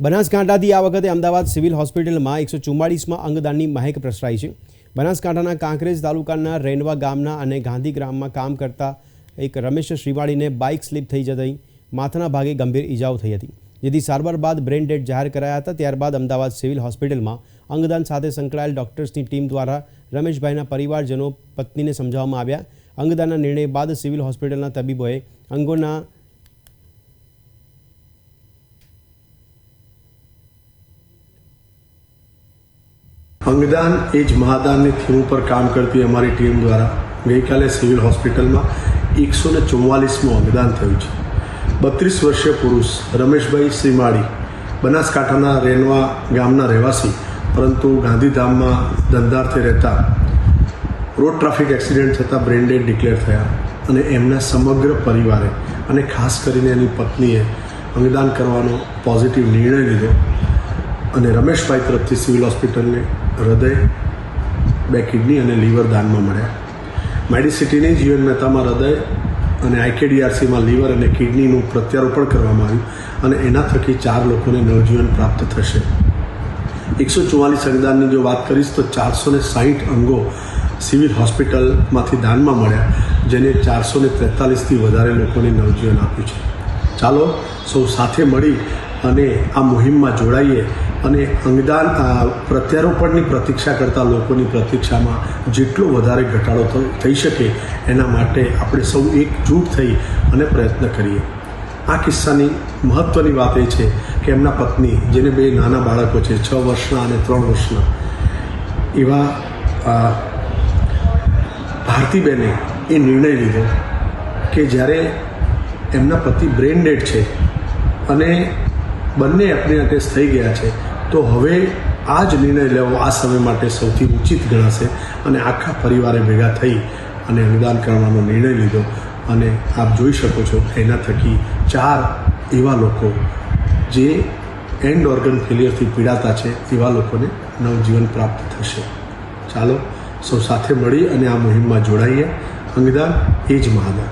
બનાસકાંઠાથી આ વખતે અમદાવાદ સિવિલ હોસ્પિટલમાં 144માં અંગદાનની મહેક પ્રસરાઈ છે। બનાસકાંઠાના કાંકરેજ તાલુકાના રેનવા ગામના અને ગાંધીગ્રામમાં કામ કરતા એક રમેશ શ્રીવાળીને બાઇક સ્લીપ થઈ જતી માથાના ભાગે ગંભીર ઈજાઓ થઈ હતી, જેથી સારવાર બાદ બ્રેન ડેડ જાહેર કરાયા હતા। ત્યારબાદ અમદાવાદ સિવિલ હોસ્પિટલમાં અંગદાન સાથે સંકળાયેલ ડોક્ટર્સની ટીમ દ્વારા રમેશભાઈના પરિવારજનો પત્નીને સમજાવવામાં આવ્યા। અંગદાનના નિર્ણય બાદ સિવિલ હોસ્પિટલના તબીબોએ અંગોના अंगदान एज महादान ने थीम पर काम करती हमारी टीम द्वारा गई काले सिविल हॉस्पिटल में 144मो अंगदान थयुं छे। 32 वर्षीय पुरुष रमेशभाई श्रीमाળી बनासकांठाना रेनवा गामना રહેવાસી परंतु गांधीधाम में धंधार्थे रहता रोड ट्राफिक एक्सिडेंट थता ब्रेन डेड डिक्लेर थया अने एमना समग्र परिवारे अने खास करीने एनी पत्नीए अंगदान करवानो पॉजिटिव निर्णय लीधो અને રમેશભાઈ તરફથી સિવિલ હોસ્પિટલને હૃદય, 2 કિડની અને લીવર દાનમાં મળ્યા। મેડિસિટીની જીવન મહેતામાં હૃદય અને આઈકેડીઆરસીમાં લીવર અને કિડનીનું પ્રત્યારોપણ કરવામાં આવ્યું અને એના થકી 4 લોકોને નવજીવન પ્રાપ્ત થશે। 144 અંગદાનની જો વાત કરીશ તો 460 અંગો સિવિલ હોસ્પિટલમાંથી દાનમાં મળ્યા, જેને 443થી વધારે લોકોને નવજીવન આપ્યું છે। ચાલો સૌ સાથે મળી અને આ મુહિમમાં જોડાઈએ અને અંગદાન પ્રત્યારોપણની પ્રતીક્ષા કરતા લોકોની પ્રતીક્ષામાં જેટલો વધારે ઘટાડો થઈ શકે એના માટે આપણે સૌ એકજૂટ થઈ અને પ્રયત્ન કરીએ। આ કિસ્સાની મહત્ત્વની વાત એ છે કે એમના પત્ની, જેને 2 નાના બાળકો છે, 6 વર્ષના અને 3 વર્ષના, એવા ભારતીબેને એ નિર્ણય લીધો કે જ્યારે એમના પતિ બ્રેન ડેડ છે અને બંને એપની અટેસ્ટ થઈ ગયા છે તો હવે આ જ નિર્ણય લેવો આ સમય માટે સૌથી ઉચિત ગણાશે અને આખા પરિવારે ભેગા થઈ અને અંગદાન કરવાનો નિર્ણય લીધો અને આપ જોઈ શકો છો એના થકી 4 એવા લોકો જે એન્ડ ઓર્ગન ફેલિયરથી પીડાતા છે એવા લોકોને નવજીવન પ્રાપ્ત થશે। ચાલો સૌ સાથે મળી અને આ મુહિમમાં જોડાઈએ। અંગદાન એ જ મહાદાન।